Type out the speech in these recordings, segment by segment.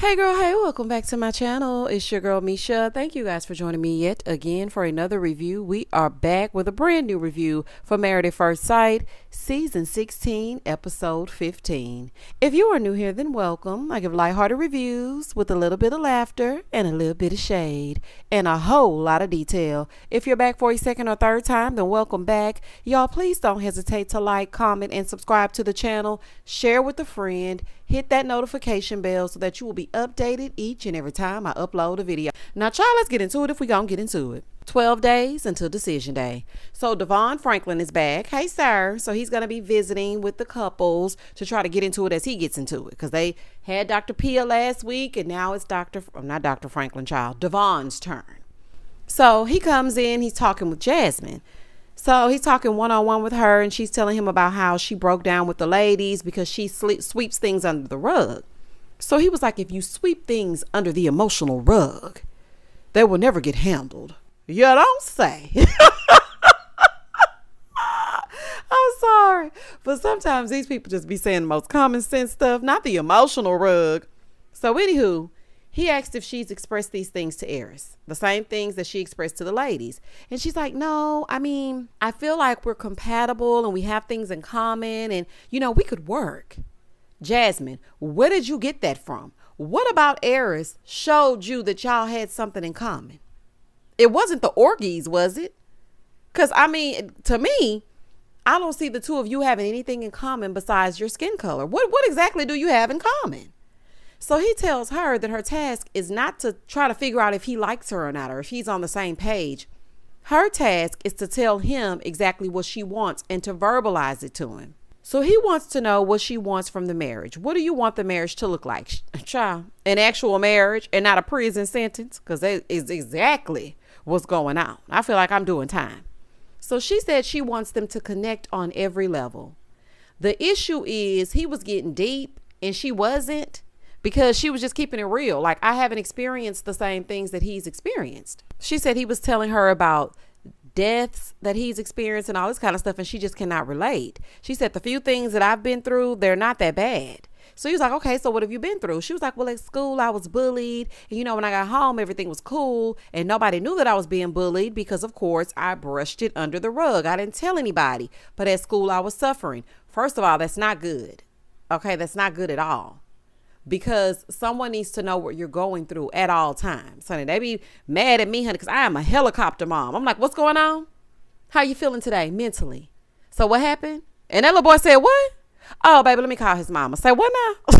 Hey girl, hey, welcome back to my channel. It's your girl Misha. Thank you guys for joining me yet again for another review. We are back with a brand new review for Married at First Sight, Season 16, Episode 15. If you are new here, then welcome. I give lighthearted reviews with a little bit of laughter and a little bit of shade and a whole lot of detail. If you're back for a second or third time, then welcome back. Y'all, please don't hesitate to like, comment, and subscribe to the channel. Share with a friend. Hit that notification bell so that you will be updated each and every time I upload a video. Now, child, let's get into it if we gonna get into it. 12 days until decision day. So Devon Franklin is back. Hey, sir. So he's going to be visiting with the couples to try to get into it as he gets into it. Because they had Dr. Pia last week and now it's not Dr. Franklin, child, Devon's turn. So he comes in, he's talking with Jasmine. So he's talking one-on-one with her and she's telling him about how she broke down with the ladies because she sweeps things under the rug. So he was like, if you sweep things under the emotional rug, they will never get handled. You don't say. I'm sorry. But sometimes these people just be saying the most common sense stuff, not the emotional rug. So anywho, he asked if she's expressed these things to Eris, the same things that she expressed to the ladies. And she's like, no, I feel like we're compatible and we have things in common and, we could work. Jasmine, where did you get that from? What about Eris showed you that y'all had something in common? It wasn't the orgies, was it? Because, to me, I don't see the two of you having anything in common besides your skin color. What exactly do you have in common? So he tells her that her task is not to try to figure out if he likes her or not, or if he's on the same page. Her task is to tell him exactly what she wants and to verbalize it to him. So he wants to know what she wants from the marriage. What do you want the marriage to look like? Child, an actual marriage and not a prison sentence? Because that is exactly what's going on. I feel like I'm doing time. So she said she wants them to connect on every level. The issue is he was getting deep and she wasn't, because she was just keeping it real. Like, I haven't experienced the same things that he's experienced. She said he was telling her about deaths that he's experienced and all this kind of stuff, and she just cannot relate. She said the few things that I've been through, they're not that bad. So he was like, okay, so what have you been through? She was like, well, at school, I was bullied. And, when I got home, everything was cool. And nobody knew that I was being bullied because, of course, I brushed it under the rug. I didn't tell anybody. But at school, I was suffering. First of all, that's not good. Okay, that's not good at all. Because someone needs to know what you're going through at all times. Honey, they be mad at me, honey, because I am a helicopter mom. I'm like, what's going on? How you feeling today mentally? So what happened? And that little boy said, what? Oh, baby, let me call his mama. Say, what now?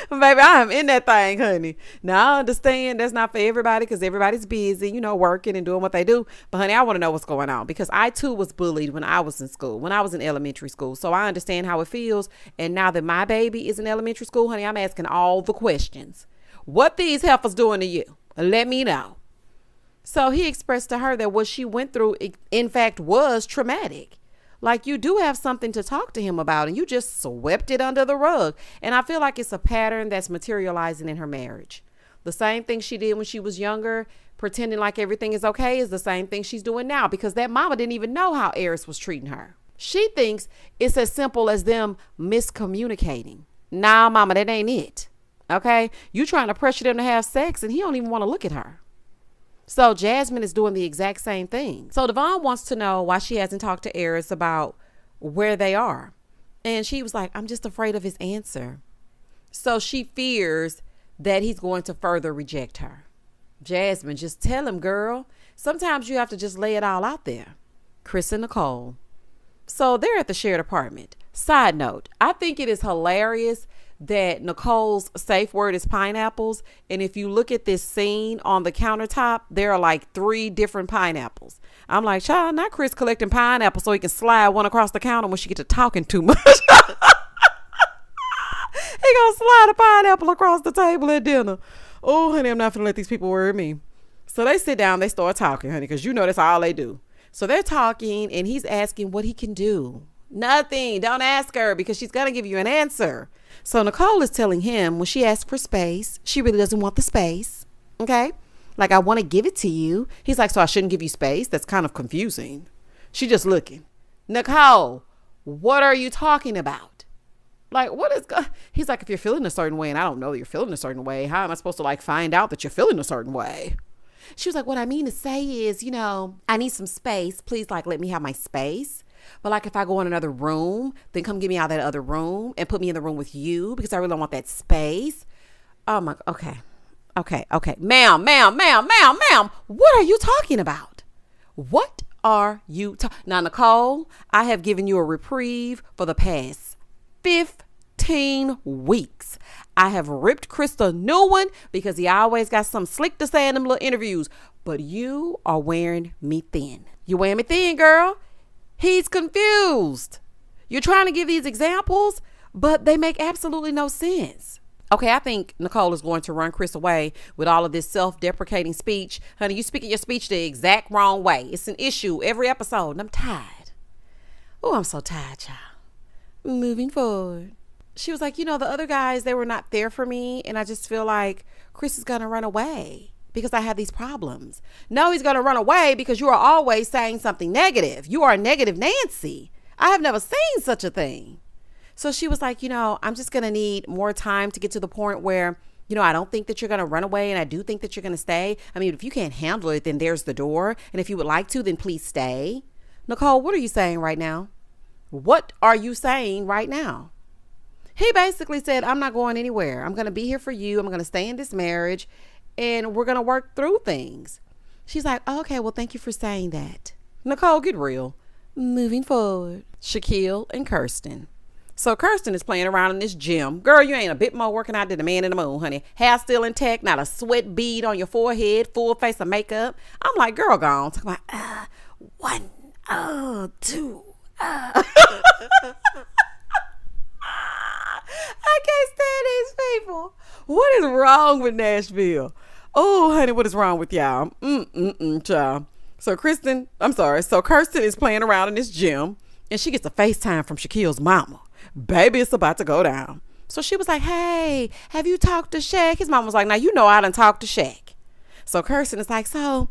Baby, I am in that thing, honey. Now, I understand that's not for everybody because everybody's busy, working and doing what they do. But, honey, I want to know what's going on because I, too, was bullied when I was in school, when I was in elementary school. So I understand how it feels. And now that my baby is in elementary school, honey, I'm asking all the questions. What these heifers doing to you? Let me know. So he expressed to her that what she went through, in fact, was traumatic. Like, you do have something to talk to him about and you just swept it under the rug. And I feel like it's a pattern that's materializing in her marriage. The same thing she did when she was younger, pretending like everything is okay, is the same thing she's doing now because that mama didn't even know how Eris was treating her. She thinks it's as simple as them miscommunicating. Nah, mama, that ain't it. Okay? You trying to pressure them to have sex and he don't even want to look at her. So Jasmine is doing the exact same thing. So Devon wants to know why she hasn't talked to Eris about where they are. And she was like, I'm just afraid of his answer. So she fears that he's going to further reject her. Jasmine, just tell him, girl. Sometimes you have to just lay it all out there. Chris and Nicole. So they're at the shared apartment. Side note, I think it is hilarious that Nicole's safe word is pineapples. And if you look at this scene on the countertop, there are like 3 different pineapples. I'm like, child, not Chris collecting pineapples so he can slide one across the counter when she gets to talking too much. He gonna slide a pineapple across the table at dinner. Oh, honey, I'm not gonna let these people worry me. So they sit down, they start talking, honey, because that's all they do. So they're talking and he's asking what he can do. Nothing. Don't ask her because she's going to give you an answer. So Nicole is telling him when she asks for space, she really doesn't want the space. Okay. Like, I want to give it to you. He's like, so I shouldn't give you space? That's kind of confusing. She just looking. Nicole, what are you talking about? Like, what is he's like, if you're feeling a certain way and I don't know that you're feeling a certain way, how am I supposed to like find out that you're feeling a certain way? She was like, what I mean to say is, I need some space. Please, like, let me have my space. But like, if I go in another room, then come get me out of that other room and put me in the room with you because I really don't want that space. Oh my, okay. Ma'am. What are you talking about? What are you now, Nicole, I have given you a reprieve for the past 15 weeks. I have ripped Chris a new one because he always got something slick to say in them little interviews. But you are wearing me thin. You're wearing me thin, girl. He's confused. You're trying to give these examples, but they make absolutely no sense. Okay, I think Nicole is going to run Chris away with all of this self-deprecating speech. Honey, you speaking your speech the exact wrong way. It's an issue every episode, and I'm tired. Oh, I'm so tired, child. Moving forward. She was like, the other guys, they were not there for me, and I just feel like Chris is going to run away because I have these problems. No, he's going to run away because you are always saying something negative. You are a negative Nancy. I have never seen such a thing. So she was like, I'm just going to need more time to get to the point where, I don't think that you're going to run away, and I do think that you're going to stay. I mean, if you can't handle it, then there's the door. And if you would like to, then please stay. Nicole, what are you saying right now? What are you saying right now? He basically said, I'm not going anywhere. I'm going to be here for you. I'm going to stay in this marriage, and we're going to work through things. She's like, oh, okay, well, thank you for saying that. Nicole, get real. Moving forward. Shaquille and Kirsten. So Kirsten is playing around in this gym. Girl, you ain't a bit more working out than the man in the moon, honey. Hair still intact, not a sweat bead on your forehead, full face of makeup. I'm like, girl, gone. Talking about, 1, 2, I can't stand these people. What is wrong with Nashville? Oh, honey, what is wrong with y'all? Child. So Kirsten is playing around in this gym, and she gets a FaceTime from Shaquille's mama. Baby, it's about to go down. So she was like, hey, have you talked to Shaq? His mom was like, now, I done talked to Shaq. So Kirsten is like, so,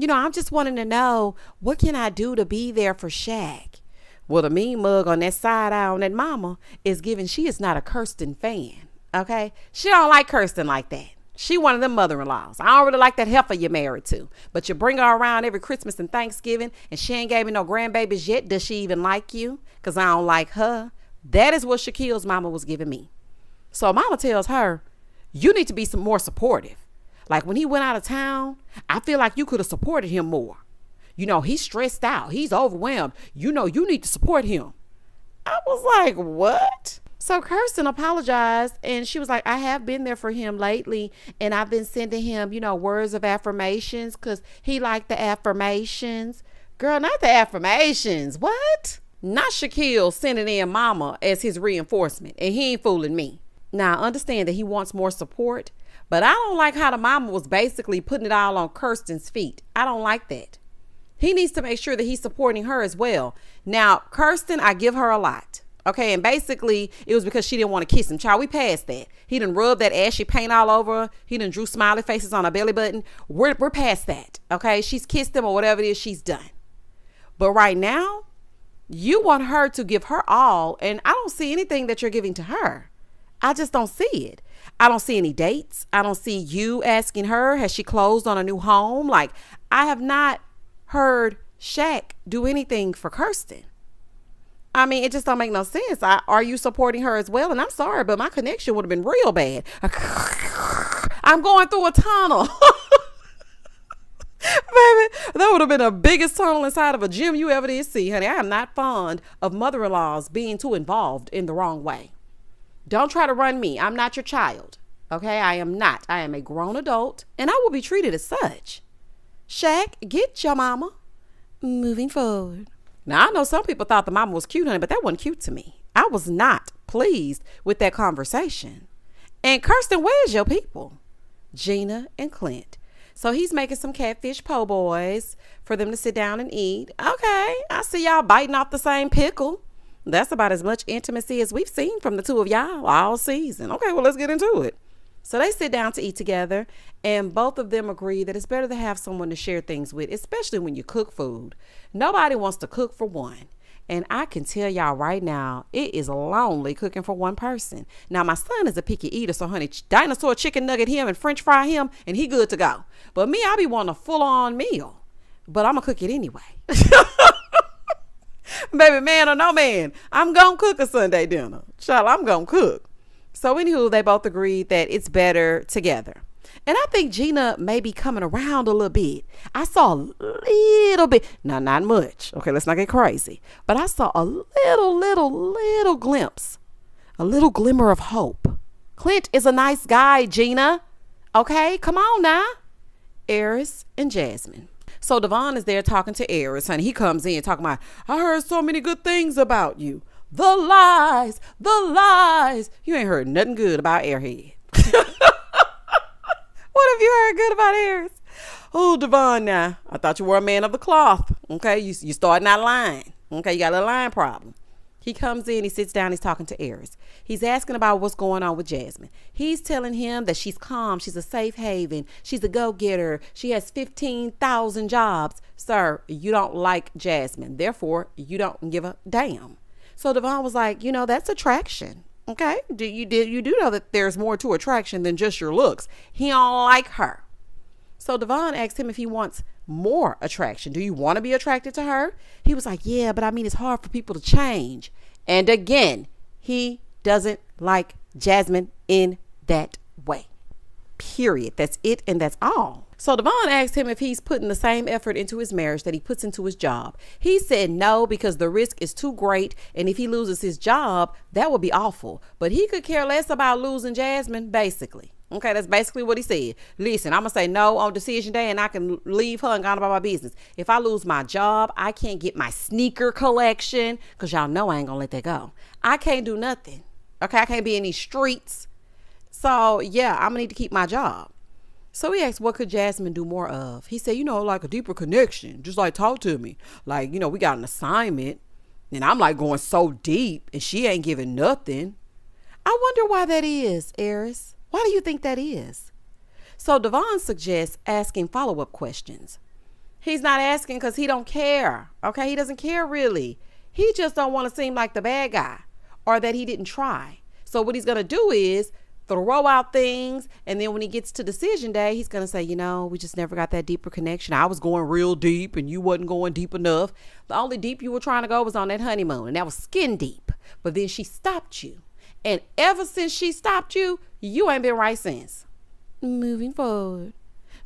I'm just wanting to know, what can I do to be there for Shaq? Well, the mean mug on that side eye on that mama is giving she is not a Kirsten fan. Okay. She don't like Kirsten like that. She one of them mother-in-laws. I don't really like that heifer you're married to, but you bring her around every Christmas and Thanksgiving, and she ain't gave me no grandbabies yet. Does she even like you? Because I don't like her. That is what Shaquille's mama was giving me. So mama tells her, you need to be some more supportive. Like when he went out of town, I feel like you could have supported him more. He's stressed out. He's overwhelmed. You need to support him. I was like, what? So Kirsten apologized, and she was like, I have been there for him lately, and I've been sending him, words of affirmations because he liked the affirmations. Girl, not the affirmations. What? Not Shaquille sending in mama as his reinforcement, and he ain't fooling me. Now, I understand that he wants more support, but I don't like how the mama was basically putting it all on Kirsten's feet. I don't like that. He needs to make sure that he's supporting her as well. Now, Kirsten, I give her a lot. Okay, and basically, it was because she didn't want to kiss him. Child, we passed that. He done rubbed that ashy paint all over her. He done drew smiley faces on her belly button. We're past that. Okay, she's kissed him or whatever it is she's done. But right now, you want her to give her all, and I don't see anything that you're giving to her. I just don't see it. I don't see any dates. I don't see you asking her, has she closed on a new home? Like, I have not heard Shaq do anything for Kirsten. I mean, it just don't make no sense. Are you supporting her as well? And I'm sorry, but my connection would have been real bad. I'm going through a tunnel. Baby, that would have been the biggest tunnel inside of a gym you ever did see, honey. I am not fond of mother-in-laws being too involved in the wrong way. Don't try to run me. I'm not your child. Okay, I am not. I am a grown adult, and I will be treated as such. Shaq, get your mama. Moving forward. Now, I know some people thought the mama was cute, honey, but that wasn't cute to me. I was not pleased with that conversation. And Kirsten, where's your people? Gina and Clint. So he's making some catfish po' boys for them to sit down and eat. Okay, I see y'all biting off the same pickle. That's about as much intimacy as we've seen from the two of y'all all season. Okay, well, let's get into it. So they sit down to eat together, and both of them agree that it's better to have someone to share things with, especially when you cook food. Nobody wants to cook for one. And I can tell y'all right now, it is lonely cooking for one person. Now, my son is a picky eater, so honey, dinosaur chicken nugget him and french fry him, and he good to go. But me, I be wanting a full-on meal. But I'm going to cook it anyway. Baby, man or no man, I'm going to cook a Sunday dinner. Child, I'm going to cook. So anywho, they both agreed that it's better together. And I think Gina may be coming around a little bit. I saw a little bit. Now, not much. Okay, let's not get crazy. But I saw a little glimpse. A little glimmer of hope. Clint is a nice guy, Gina. Okay, come on now. Eris and Jasmine. So Devon is there talking to Eris, honey. He comes in talking about, I heard so many good things about you. The lies. You ain't heard nothing good about Airhead. What have you heard good about Eris? Oh, Devon, now, I thought you were a man of the cloth. Okay, you starting out lying. Okay, you got a lying problem. He comes in, he sits down, he's talking to Eris. He's asking about what's going on with Jasmine. He's telling him that she's calm, she's a safe haven, she's a go-getter, she has 15,000 jobs. Sir, you don't like Jasmine, therefore, you don't give a damn. So Devon was like, that's attraction. Okay, you do know that there's more to attraction than just your looks. He don't like her. So Devon asked him if he wants more attraction. Do you want to be attracted to her? He was like, yeah, but I mean, it's hard for people to change. And again, he doesn't like Jasmine in that way. Period. That's it, and that's all. So Devon asked him if he's putting the same effort into his marriage that he puts into his job. He said no, because the risk is too great, and if he loses his job, that would be awful. But he could care less about losing Jasmine, basically. Okay, that's basically what he said. Listen, I'm going to say no on decision day, and I can leave her and go on about my business. If I lose my job, I can't get my sneaker collection, because y'all know I ain't going to let that go. I can't do nothing. Okay, I can't be in these streets. So, yeah, I'm going to need to keep my job. So he asked, what could Jasmine do more of? He said, like a deeper connection. Just like talk to me. Like, we got an assignment and I'm like going so deep and she ain't giving nothing. I wonder why that is, Eris. Why do you think that is? So Devon suggests asking follow-up questions. He's not asking because he don't care. Okay, he doesn't care really. He just don't want to seem like the bad guy or that he didn't try. So what he's going to do is throw out things, and then when he gets to decision day, he's gonna say, we just never got that deeper connection. I was going real deep and you wasn't going deep enough. The only deep you were trying to go was on that honeymoon, and that was skin deep. But then she stopped you, and ever since she stopped you, you ain't been right since. Moving forward,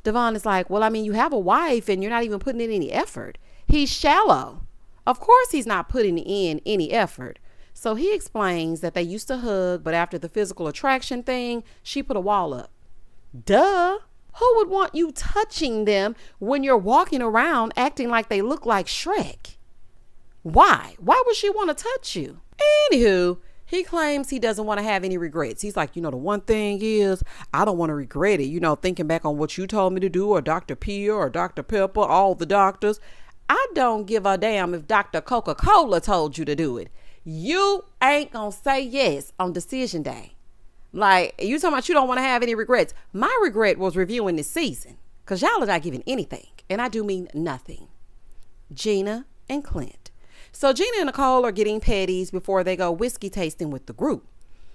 Devon is like, well, I mean, you have a wife and you're not even putting in any effort. He's shallow. Of course he's not putting in any effort. So he explains that they used to hug, but after the physical attraction thing, she put a wall up. Duh. Who would want you touching them when you're walking around acting like they look like Shrek? Why? Why would she want to touch you? Anywho, he claims he doesn't want to have any regrets. He's like, the one thing is, I don't want to regret it. Thinking back on what you told me to do, or Dr. Pia or Dr. Pepper, all the doctors. I don't give a damn if Dr. Coca-Cola told you to do it. You ain't gonna say yes on decision day. Like, you talking about you don't want to have any regrets. My regret was reviewing this season, because y'all are not giving anything, and I do mean nothing. Gina and Clint. So Gina and Nicole are getting petties before they go whiskey tasting with the group.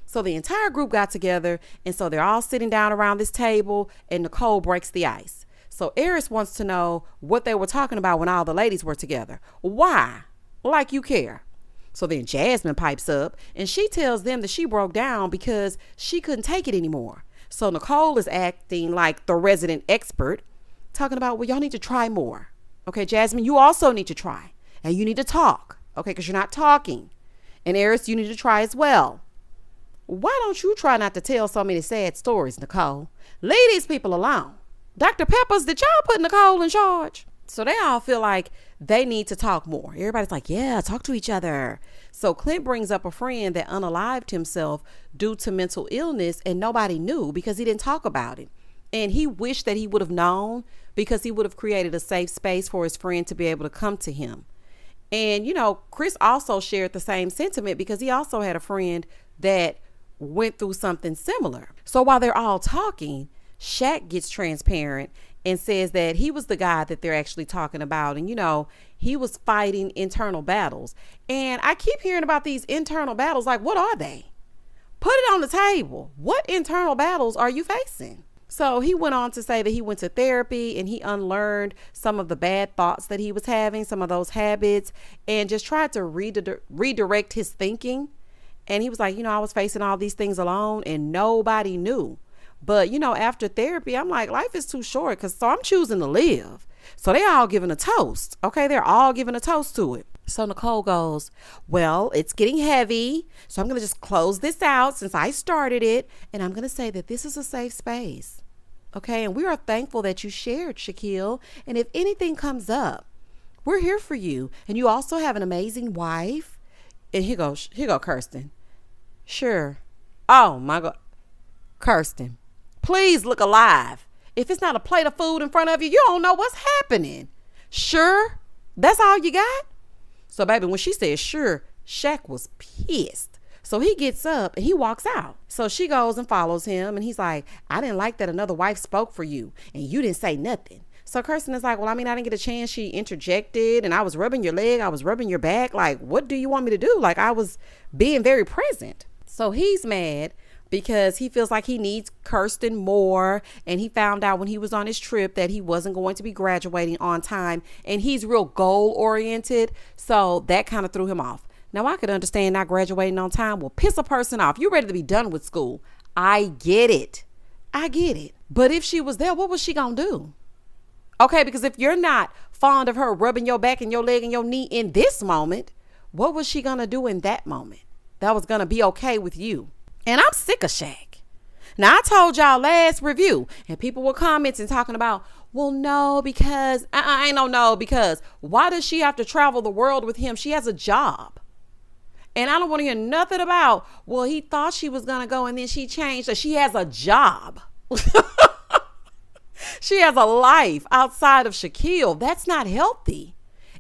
So the entire group got together, and so they're all sitting down around this table, and Nicole breaks the ice. So Eris wants to know what they were talking about when all the ladies were together. Why? Like you care. So then Jasmine pipes up, and she tells them that she broke down because she couldn't take it anymore. So Nicole is acting like the resident expert, talking about, well, y'all need to try more. Okay, Jasmine, you also need to try. And you need to talk, okay, because you're not talking. And Eris, you need to try as well. Why don't you try not to tell so many sad stories, Nicole? Leave these people alone. Dr. Peppers, did y'all put Nicole in charge? So they all feel like they need to talk more. Everybody's like, yeah, talk to each other. So Clint brings up a friend that unalived himself due to mental illness, and nobody knew because he didn't talk about it. And he wished that he would have known, because he would have created a safe space for his friend to be able to come to him. And, Chris also shared the same sentiment because he also had a friend that went through something similar. So while they're all talking, Shaq gets transparent and says that he was the guy that they're actually talking about. And, he was fighting internal battles. And I keep hearing about these internal battles. Like, what are they? Put it on the table. What internal battles are you facing? So he went on to say that he went to therapy and he unlearned some of the bad thoughts that he was having, some of those habits, and just tried to redirect his thinking. And he was like, I was facing all these things alone and nobody knew. But, after therapy, I'm like, life is too short so I'm choosing to live. So they all giving a toast. Okay, they're all giving a toast to it. So Nicole goes, well, it's getting heavy. So I'm going to just close this out since I started it. And I'm going to say that this is a safe space. Okay, and we are thankful that you shared, Shaquille. And if anything comes up, we're here for you. And you also have an amazing wife. And here go Kirsten. Sure. Oh my God. Kirsten, please look alive. If it's not a plate of food in front of you, you don't know what's happening. Sure. That's all you got? So baby, when she said sure, Shaq was pissed. So he gets up and he walks out. So she goes and follows him. And he's like, I didn't like that another wife spoke for you and you didn't say nothing. So Kirsten is like, well, I didn't get a chance. She interjected and I was rubbing your leg. I was rubbing your back. Like, what do you want me to do? Like, I was being very present. So he's mad because he feels like he needs Kirsten more. And he found out when he was on his trip that he wasn't going to be graduating on time. And he's real goal oriented. So that kind of threw him off. Now, I could understand not graduating on time will piss a person off. You're ready to be done with school. I get it. But if she was there, what was she going to do? Okay, because if you're not fond of her rubbing your back and your leg and your knee in this moment, what was she going to do in that moment that was going to be okay with you? And I'm sick of Shaq. Now, I told y'all last review and people were commenting talking about, well, no, because I ain't no, because why does she have to travel the world with him? She has a job. And I don't want to hear nothing about, well, he thought she was going to go and then she changed. So she has a job. She has a life outside of Shaquille. That's not healthy.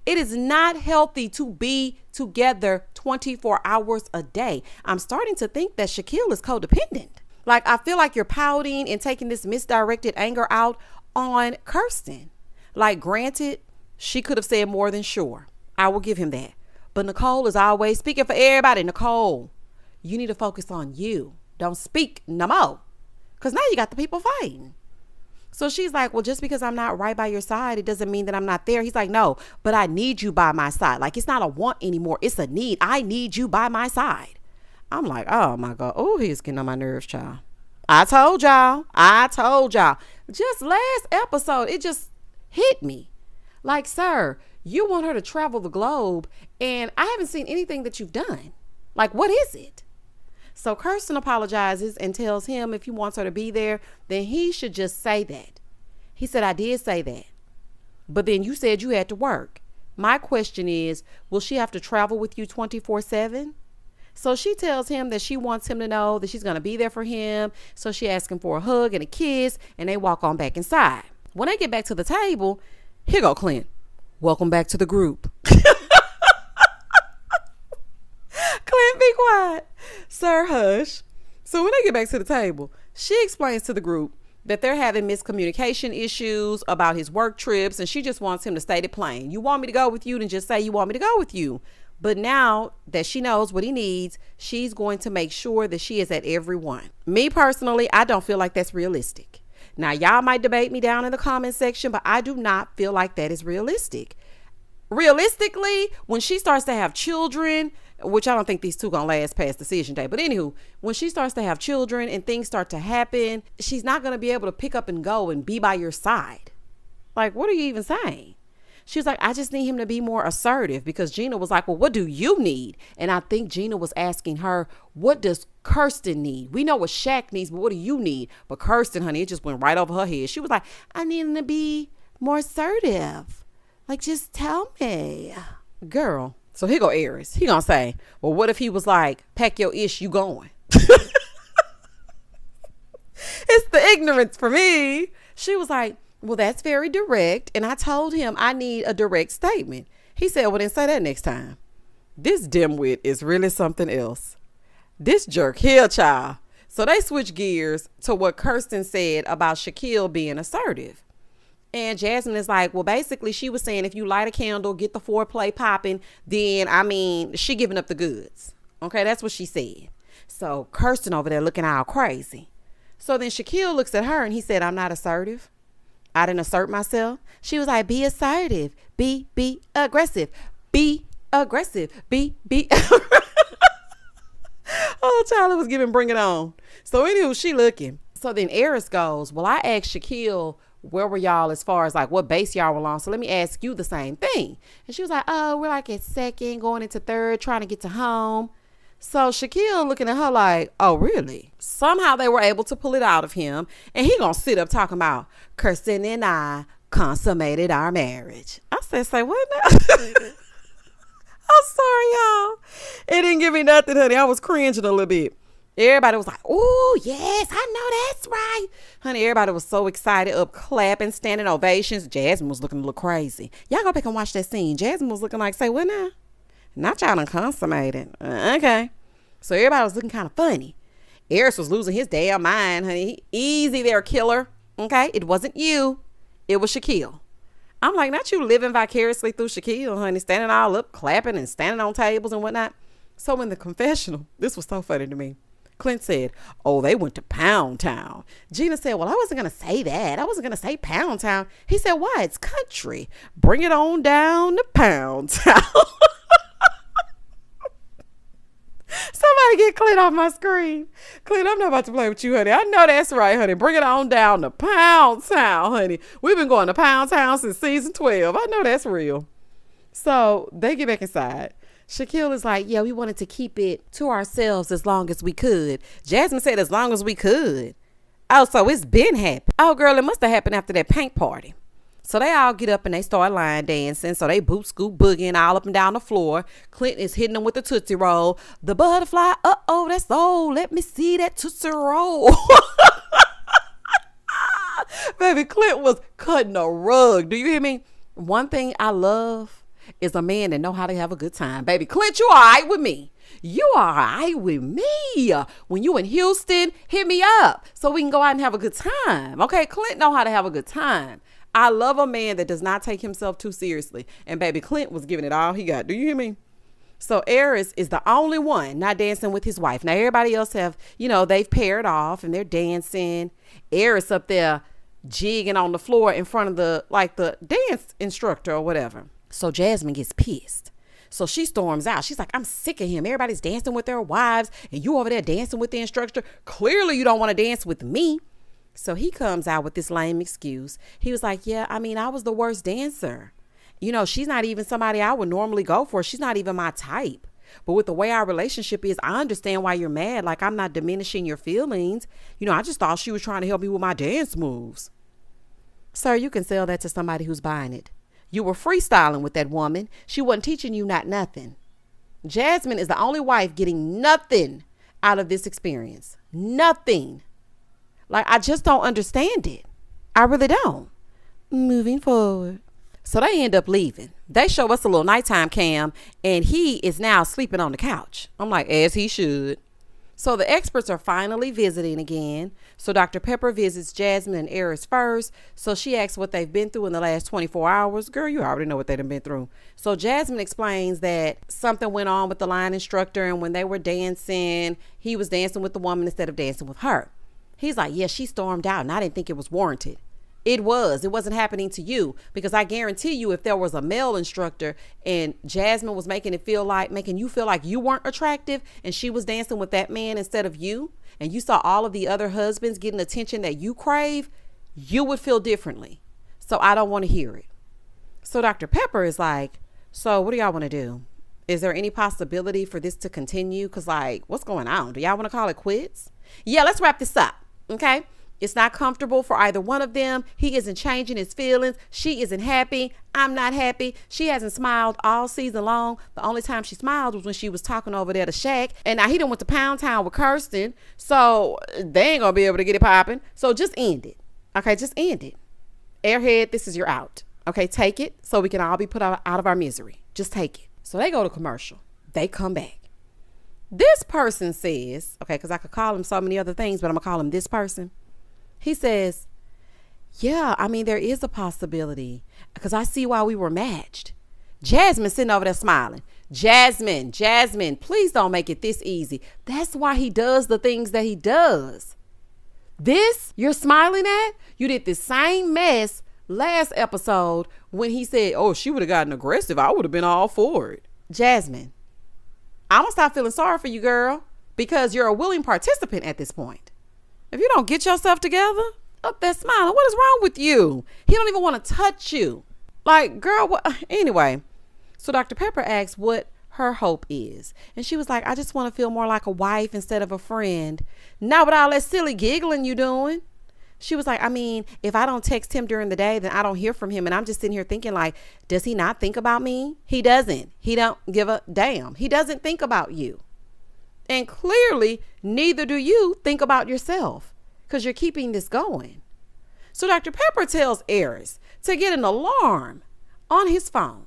It is not healthy to be together 24 hours a day. I'm starting to think that Shaquille is codependent. Like, I feel like you're pouting and taking this misdirected anger out on Kirsten. Like, granted, she could have said more than sure. I will give him that. But Nicole is always speaking for everybody. Nicole, you need to focus on you. Don't speak no more. Because now you got the people fighting. So she's like, well, just because I'm not right by your side, it doesn't mean that I'm not there. He's like, no, but I need you by my side. Like, it's not a want anymore. It's a need. I need you by my side. I'm like, oh my God. Oh, he's getting on my nerves, child. I told y'all. Just last episode, it just hit me. Like, sir, you want her to travel the globe and I haven't seen anything that you've done. Like, what is it? So Kirsten apologizes and tells him if he wants her to be there, then he should just say that. He said, I did say that. But then you said you had to work. My question is, will she have to travel with you 24/7? So she tells him that she wants him to know that she's going to be there for him. So she asks him for a hug and a kiss and they walk on back inside. When they get back to the table, here go Clint. Welcome back to the group. Clint, be quiet. Sir, hush. So when they get back to the table, she explains to the group that they're having miscommunication issues about his work trips, and she just wants him to state it plain. You want me to go with you, then just say you want me to go with you. But now that she knows what he needs, she's going to make sure that she is at every one. Me personally, I don't feel like that's realistic. Now, y'all might debate me down in the comment section, but I do not feel like that is realistic. Realistically, when she starts to have children, which I don't think these two gonna last past decision day, but anywho, when she starts to have children and things start to happen, she's not gonna be able to pick up and go and be by your side. Like, what are you even saying? She's like, I just need him to be more assertive, because Gina was like, well, what do you need? And I think Gina was asking her, what does Kirsten need? We know what Shaq needs, but what do you need? But Kirsten, honey, it just went right over her head. She was like, I need him to be more assertive. Like, just tell me. Girl. So here go Eris. He gonna say, well, what if he was like, pack your ish, you going? It's the ignorance for me. She was like, well, that's very direct. And I told him I need a direct statement. He said, well, then say that next time. This dimwit is really something else. This jerk here, child. So they switch gears to what Kirsten said about Shaquille being assertive. And Jasmine is like, well, basically she was saying if you light a candle, get the foreplay popping, then, she giving up the goods. Okay, that's what she said. So Kirsten over there looking all crazy. So then Shaquille looks at her and he said, I'm not assertive. I didn't assert myself. She was like, be assertive. Be aggressive. Be aggressive. Be. Oh, Tyler was giving bring it on. So anywho, she looking. So then Eris goes, well, I asked Shaquille, where were y'all as far as like what base y'all were on? So let me ask you the same thing. And she was like, oh, we're like at second, going into third, trying to get to home. So Shaquille looking at her like, oh, really? Somehow they were able to pull it out of him. And he gonna sit up talking about Kirsten and I consummated our marriage. I said, say what now? I'm sorry, y'all. It didn't give me nothing, honey. I was cringing a little bit. Everybody was like, oh, yes, I know that's right. Honey, everybody was so excited, up clapping, standing ovations. Jasmine was looking a little crazy. Y'all go back and watch that scene. Jasmine was looking like, say what now? Not y'all done consummated. Okay. So everybody was looking kind of funny. Eris was losing his damn mind, honey. Easy there, killer. Okay? It wasn't you. It was Shaquille. I'm like, not you living vicariously through Shaquille, honey, standing all up, clapping and standing on tables and whatnot. So in the confessional, this was so funny to me. Clint said, oh, they went to Pound Town. Gina said, well, I wasn't going to say that. I wasn't going to say Pound Town. He said, why? It's country. Bring it on down to Pound Town. Somebody get Clint off my screen. Clint, I'm not about to play with you, honey. I know that's right, honey. Bring it on down to Pound Town, honey. We've been going to Pound Town since season 12. I know that's real. So they get back inside. Shaquille is like, yeah, we wanted to keep it to ourselves as long as we could. Jasmine said as long as we could. Oh, so it's been happening. Oh, girl, it must have happened after that paint party. So they all get up and they start line dancing. So they boot scoot boogieing all up and down the floor. Clint is hitting them with the Tootsie Roll. The butterfly, uh-oh, that's old. Let me see that Tootsie Roll. Baby, Clint was cutting a rug. Do you hear me? One thing I love is a man that know how to have a good time. Baby, Clint, you all right with me. You all right with me. When you in Houston, hit me up so we can go out and have a good time. Okay, Clint know how to have a good time. I love a man that does not take himself too seriously. And baby, Clint was giving it all he got. Do you hear me? So Eris is the only one not dancing with his wife. Now everybody else have, they've paired off and they're dancing. Eris up there jigging on the floor in front of the dance instructor or whatever. So Jasmine gets pissed. So she storms out. She's like, I'm sick of him. Everybody's dancing with their wives and you over there dancing with the instructor. Clearly you don't want to dance with me. So he comes out with this lame excuse. He was like, yeah, I was the worst dancer. She's not even somebody I would normally go for. She's not even my type. But with the way our relationship is, I understand why you're mad. Like, I'm not diminishing your feelings. I just thought she was trying to help me with my dance moves. Sir, you can sell that to somebody who's buying it. You were freestyling with that woman. She wasn't teaching you nothing. Jasmine is the only wife getting nothing out of this experience. Nothing. Like, I just don't understand it. I really don't. Moving forward. So they end up leaving. They show us a little nighttime cam and he is now sleeping on the couch. I'm like, as he should. So the experts are finally visiting again. So Dr. Pepper visits Jasmine and Eris first. So she asks what they've been through in the last 24 hours. Girl, you already know what they've been through. So Jasmine explains that something went on with the line instructor, and when they were dancing, he was dancing with the woman instead of dancing with her. He's like, yeah, she stormed out and I didn't think it was warranted. It wasn't happening to you, because I guarantee you if there was a male instructor and Jasmine was making you feel like you weren't attractive and she was dancing with that man instead of you, and you saw all of the other husbands getting attention that you crave, you would feel differently. So I don't want to hear it. So Dr. Pepper is like, so what do y'all want to do? Is there any possibility for this to continue? Because what's going on? Do y'all want to call it quits? Yeah, let's wrap this up. Okay. It's not comfortable for either one of them. He isn't changing his feelings. She isn't happy. I'm not happy. She hasn't smiled all season long. The only time she smiled was when she was talking over there to Shaq. And now he done went to Pound Town with Kirsten. So they ain't going to be able to get it popping. So just end it. Okay, just end it. Airhead, this is your out. Okay, take it so we can all be put out of our misery. Just take it. So they go to commercial. They come back. This person says, okay, because I could call him so many other things, but I'm going to call him this person. He says, Yeah, I mean, there is a possibility because I see why we were matched. Jasmine sitting over there smiling. Jasmine, please don't make it this easy. That's why he does the things that he does. This you're smiling at? You did the same mess last episode when he said, oh, she would have gotten aggressive. I would have been all for it. Jasmine, I'm going to stop feeling sorry for you, girl, because you're a willing participant at this point. If you don't get yourself together, up there smiling, what is wrong with you? He don't even want to touch you. Like, girl, what? Anyway, so Dr. Pepper asked what her hope is. And she was like, I just want to feel more like a wife instead of a friend. Not with all that silly giggling you doing. She was like, I mean, if I don't text him during the day, then I don't hear from him. And I'm just sitting here thinking like, does he not think about me? He doesn't. He don't give a damn. He doesn't think about you. And clearly, neither do you think about yourself because you're keeping this going. So Dr. Pepper tells Eris to get an alarm on his phone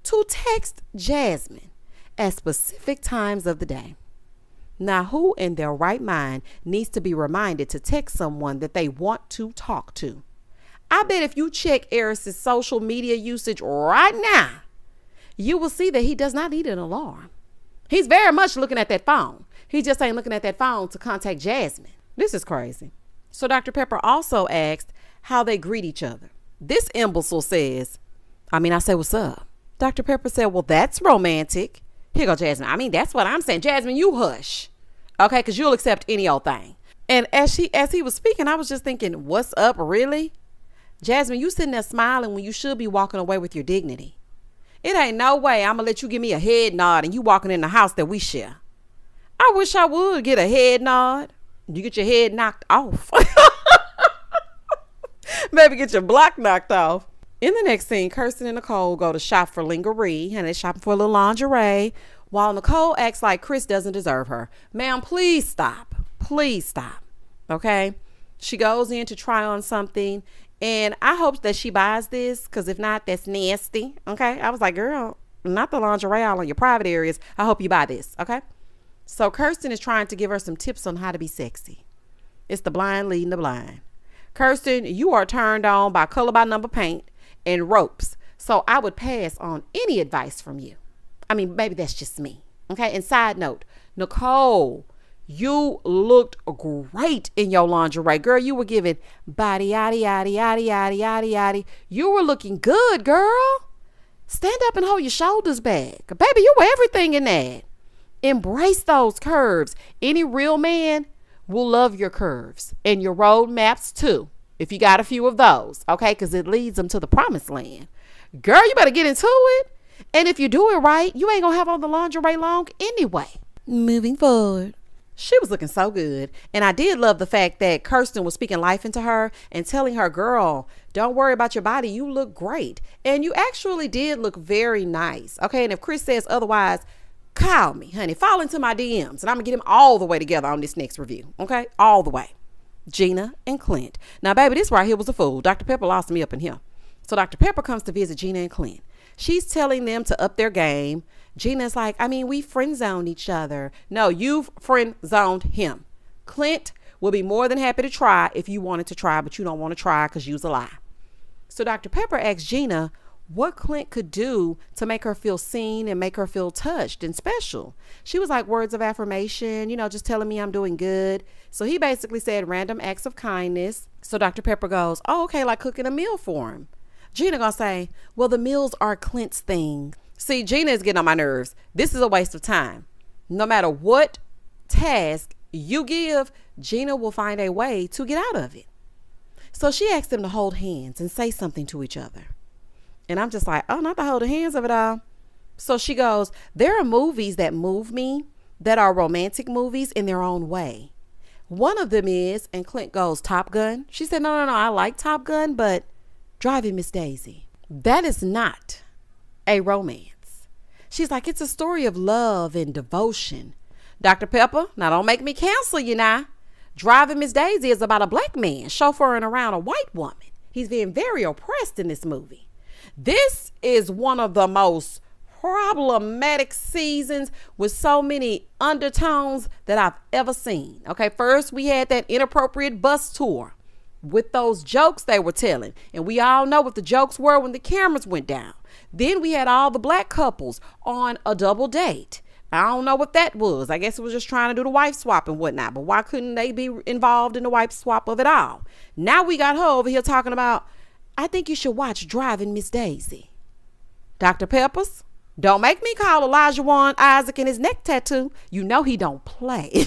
to text Jasmine at specific times of the day. Now, who in their right mind needs to be reminded to text someone that they want to talk to? I bet if you check Eris's social media usage right now, you will see that he does not need an alarm. He's very much looking at that phone. He just ain't looking at that phone to contact Jasmine. This is crazy. So Dr. Pepper also asked how they greet each other. This imbecile says, I say, what's up? Dr. Pepper said, well, that's romantic. Here go Jasmine. That's what I'm saying. Jasmine, you hush. Okay, because you'll accept any old thing. And as he was speaking, I was just thinking, what's up, really? Jasmine, you sitting there smiling when you should be walking away with your dignity. It ain't no way I'm going to let you give me a head nod and you walking in the house that we share. I wish I would get a head nod. You get your head knocked off. Maybe get your block knocked off. In the next scene, Kirsten and Nicole go to shop for lingerie and they're shopping for a little lingerie while Nicole acts like Chris doesn't deserve her. Ma'am, please stop. Please stop. Okay? She goes in to try on something and I hope that she buys this because if not, that's nasty. Okay? I was like, girl, not the lingerie all in your private areas. I hope you buy this. Okay? So Kirsten is trying to give her some tips on how to be sexy. It's the blind leading the blind. Kirsten, you are turned on by color by number paint and ropes. So I would pass on any advice from you. Maybe that's just me. Okay. And side note, Nicole, you looked great in your lingerie. Girl, you were giving body, yaddy, yaddy, yaddy, yaddy, yaddy, yaddy. You were looking good, girl. Stand up and hold your shoulders back. Baby, you were everything in that. Embrace those curves. Any real man will love your curves and your road maps too. If you got a few of those, okay, because it leads them to the promised land. Girl, you better get into it. And if you do it right, you ain't going to have on the lingerie long anyway. Moving forward. She was looking so good. And I did love the fact that Kirsten was speaking life into her and telling her, girl, don't worry about your body. You look great. And you actually did look very nice. Okay. And if Chris says otherwise, call me, honey. Fall into my DMs and I'm going to get him all the way together on this next review. Okay. All the way. Gina and Clint. Now, baby, this right here was a fool. Dr. Pepper lost me up in here. So Dr. Pepper comes to visit Gina and Clint. She's telling them to up their game. Gina's like, we friend zoned each other. No, you've friend zoned him. Clint will be more than happy to try if you wanted to try, but you don't want to try because you's a lie. So Dr. Pepper asked Gina what Clint could do to make her feel seen and make her feel touched and special. She was like, words of affirmation, just telling me I'm doing good. So he basically said random acts of kindness. So Dr. Pepper goes, oh, okay, like cooking a meal for him. Gina gonna say, well, the meals are Clint's thing. See, Gina is getting on my nerves. This is a waste of time. No matter what task you give, Gina will find a way to get out of it. So she asked them to hold hands and say something to each other. And I'm just like, oh, not the holding hands of it all. So she goes, there are movies that move me that are romantic movies in their own way. One of them is, and Clint goes, Top Gun. She said, no, I like Top Gun, but Driving Miss Daisy. That is not a romance. She's like, it's a story of love and devotion. Dr. Pepper, now don't make me cancel you now. Driving Miss Daisy is about a black man chauffeuring around a white woman. He's being very oppressed in this movie. This is one of the most problematic seasons with so many undertones that I've ever seen. Okay, first we had that inappropriate bus tour. with those jokes they were telling. And we all know what the jokes were when the cameras went down. Then we had all the black couples on a double date. I don't know what that was. I guess it was just trying to do the wife swap and whatnot. But why couldn't they be involved in the wife swap of it all? Now we got her over here talking about, I think you should watch Driving Miss Daisy. Dr. Peppers, don't make me call Elijah Wan Isaac and his neck tattoo. You know he don't play.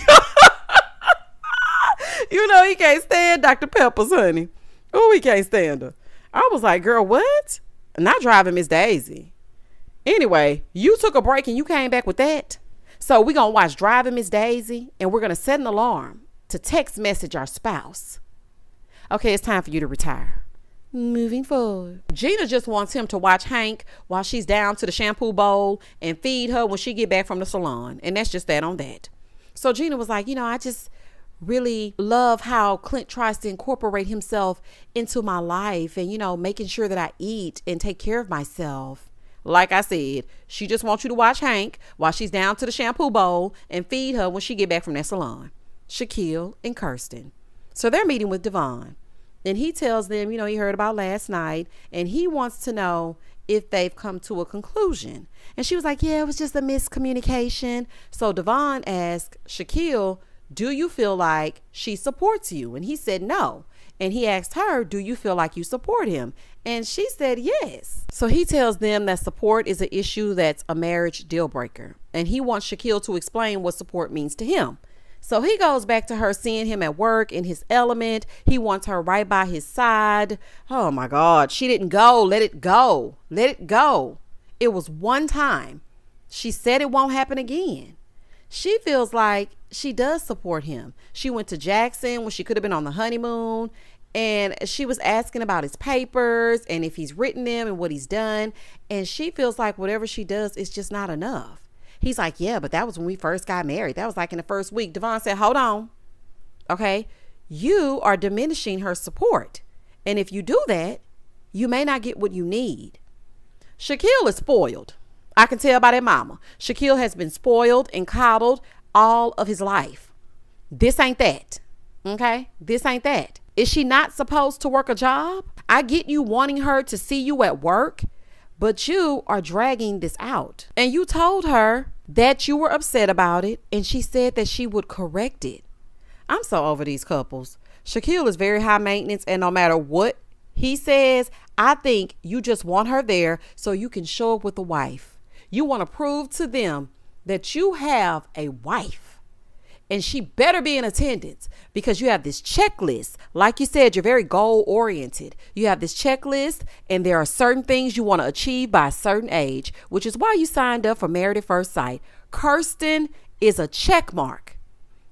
You know he can't stand Dr. Peppers, honey. Oh, he can't stand her. I was like, girl, what? Not Driving Miss Daisy. Anyway, you took a break and you came back with that. So we're going to watch Driving Miss Daisy and we're going to set an alarm to text message our spouse. Okay, it's time for you to retire. Moving forward. Gina just wants him to watch Hank while she's down to the shampoo bowl and feed her when she get back from the salon. And that's just that on that. So Gina was like, I just really love how Clint tries to incorporate himself into my life and, making sure that I eat and take care of myself. Like I said, she just wants you to watch Hank while she's down to the shampoo bowl and feed her when she get back from that salon. Shaquille and Kirsten. So they're meeting with Devon. And he tells them, he heard about last night and he wants to know if they've come to a conclusion. And she was like, yeah, it was just a miscommunication. So Devon asked Shaquille, do you feel like she supports you? And he said no. And he asked her, do you feel like you support him? And she said yes. So he tells them that support is an issue that's a marriage deal breaker. And he wants Shaquille to explain what support means to him. So he goes back to her seeing him at work in his element. He wants her right by his side. Oh my God. She didn't go. Let it go. Let it go. It was one time. She said it won't happen again. She feels like she does support him. She went to Jackson when she could have been on the honeymoon. And she was asking about his papers and if he's written them and what he's done. And she feels like whatever she does is just not enough. He's like, yeah, but that was when we first got married. That was like in the first week. Devon said, hold on. Okay. You are diminishing her support. And if you do that, you may not get what you need. Shaquille is spoiled. I can tell by that mama. Shaquille has been spoiled and coddled all of his life. This ain't that. Okay. This ain't that. Is she not supposed to work a job? I get you wanting her to see you at work, but you are dragging this out. And you told her that you were upset about it, and she said that she would correct it. I'm so over these couples. Shaquille is very high maintenance, and no matter what he says, I think you just want her there so you can show up with a wife. You want to prove to them that you have a wife. And she better be in attendance because you have this checklist. Like you said, you're very goal oriented. You have this checklist and there are certain things you want to achieve by a certain age, which is why you signed up for Married at First Sight. Kirsten is a check mark.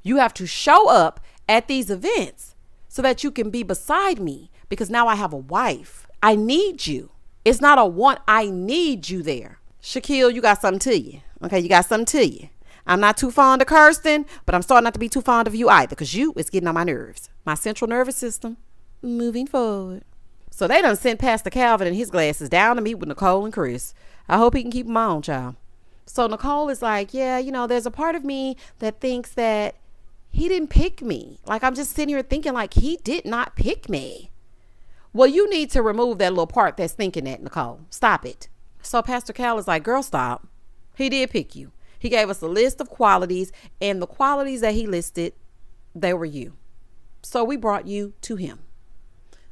You have to show up at these events so that you can be beside me because now I have a wife. I need you. It's not a want. I need you there. Shaquille, you got something to you. Okay, you got something to you. I'm not too fond of Kirsten, but I'm starting not to be too fond of you either because you is getting on my nerves. My central nervous system. Moving forward. So they done sent Pastor Calvin and his glasses down to meet with Nicole and Chris. I hope he can keep them on, child. So Nicole is like, yeah, there's a part of me that thinks that he didn't pick me. Like I'm just sitting here thinking like he did not pick me. Well, you need to remove that little part that's thinking that, Nicole. Stop it. So Pastor Cal is like, girl, stop. He did pick you. He gave us a list of qualities, and the qualities that he listed, they were you. So we brought you to him.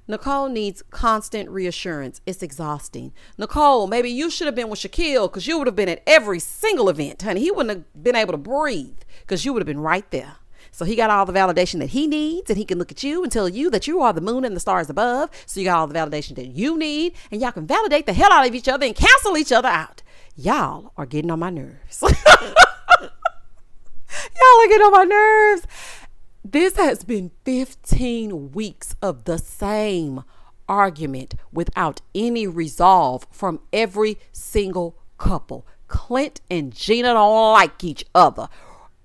Nicole needs constant reassurance. It's exhausting. Nicole, maybe you should have been with Shaquille because you would have been at every single event, honey. He wouldn't have been able to breathe because you would have been right there. So he got all the validation that he needs, and he can look at you and tell you that you are the moon and the stars above. So you got all the validation that you need, and y'all can validate the hell out of each other and cancel each other out. Y'all are getting on my nerves. Y'all are getting on my nerves. This has been 15 weeks of the same argument without any resolve from every single couple. Clint and Gina don't like each other.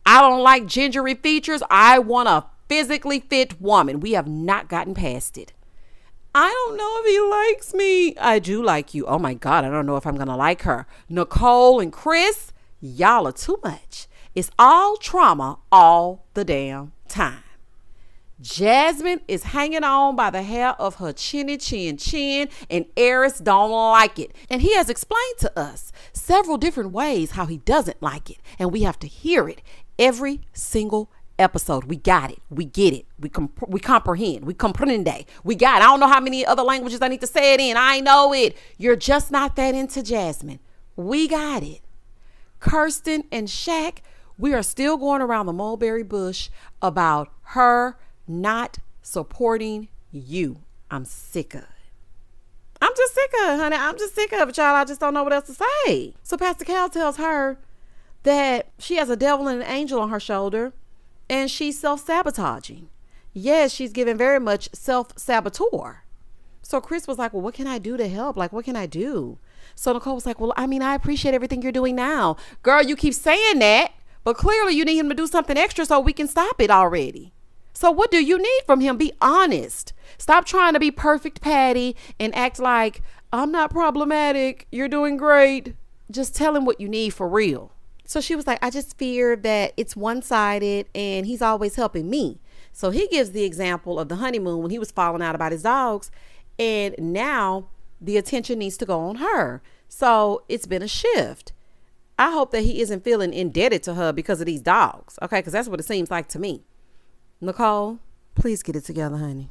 I don't like gingery features. I want a physically fit woman. We have not gotten past it. I don't know if he likes me. I do like you. Oh my God, I don't know if I'm going to like her. Nicole and Chris, y'all are too much. It's all trauma all the damn time. Jasmine is hanging on by the hair of her chinny chin, and Eris don't like it. And he has explained to us several different ways how he doesn't like it. And we have to hear it every single episode. We got it. We get it. We comprehend. We comprende. We got it. I don't know how many other languages I need to say it in. I know it. You're just not that into Jasmine. We got it. Kirsten and Shaq, we are still going around the mulberry bush about her not supporting you. I'm sick of it. I'm just sick of it, honey. I'm just sick of it, child. I just don't know what else to say. So Pastor Cal tells her that she has a devil and an angel on her shoulder and she's self-sabotaging. Yes, she's giving very much self-saboteur. So Chris was like, well, what can I do to help? Like, what can I do? So Nicole was like, well, I mean, I appreciate everything you're doing now. Girl, you keep saying that, but clearly you need him to do something extra so we can stop it already. So what do you need from him? Be honest. Stop trying to be perfect Patty and act like I'm not problematic. You're doing great. Just tell him what you need for real. So she was like, I just fear that it's one-sided and he's always helping me. So he gives the example of the honeymoon when he was falling out about his dogs. And now the attention needs to go on her. So it's been a shift. I hope that he isn't feeling indebted to her because of these dogs. Okay, because that's what it seems like to me. Nicole, please get it together, honey.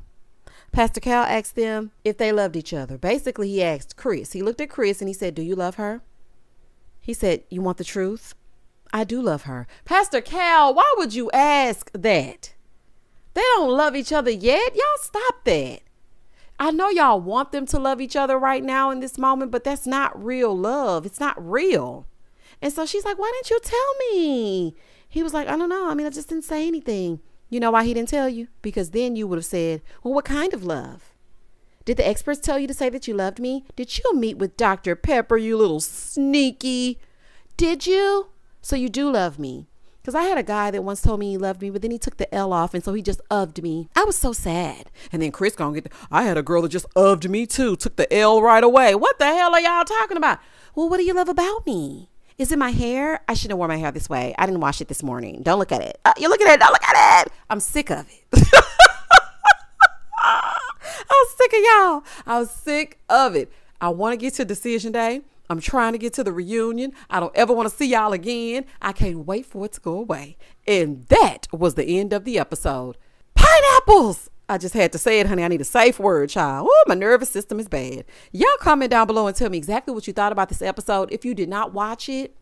Pastor Cal asked them if they loved each other. Basically, he asked Chris. He looked at Chris and he said, do you love her? He said, you want the truth? I do love her. Pastor Cal, why would you ask that? They don't love each other yet. Y'all stop that. I know y'all want them to love each other right now in this moment, but that's not real love. It's not real. And so she's like, why didn't you tell me? He was like, I don't know. I mean, I just didn't say anything. You know why he didn't tell you? Because then you would have said, well, what kind of love? Did the experts tell you to say that you loved me? Did you meet with Dr. Pepper, you little sneaky? Did you? So you do love me. Because I had a guy that once told me he loved me, but then he took the L off, and so he just oved me. I was so sad. And then Chris gonna get I had a girl that just oved me too, took the L right away. What the hell are y'all talking about? Well, what do you love about me? Is it my hair? I shouldn't have worn my hair this way. I didn't wash it this morning. Don't look at it. You're looking at it. Don't look at it. I'm sick of it. I'm sick of y'all. I'm sick of it. I want to get to decision day. I'm trying to get to the reunion. I don't ever want to see y'all again. I can't wait for it to go away. And that was the end of the episode. Pineapples! I just had to say it, honey. I need a safe word, child. Ooh, my nervous system is bad. Y'all comment down below and tell me exactly what you thought about this episode. If you did not watch it,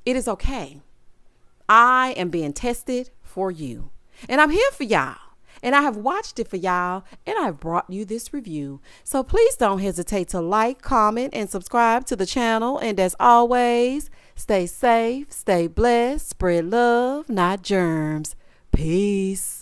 it is okay. I am being tested for you. And I'm here for y'all. And I have watched it for y'all. And I've brought you this review. So please don't hesitate to like, comment, and subscribe to the channel. And as always, stay safe, stay blessed, spread love, not germs. Peace.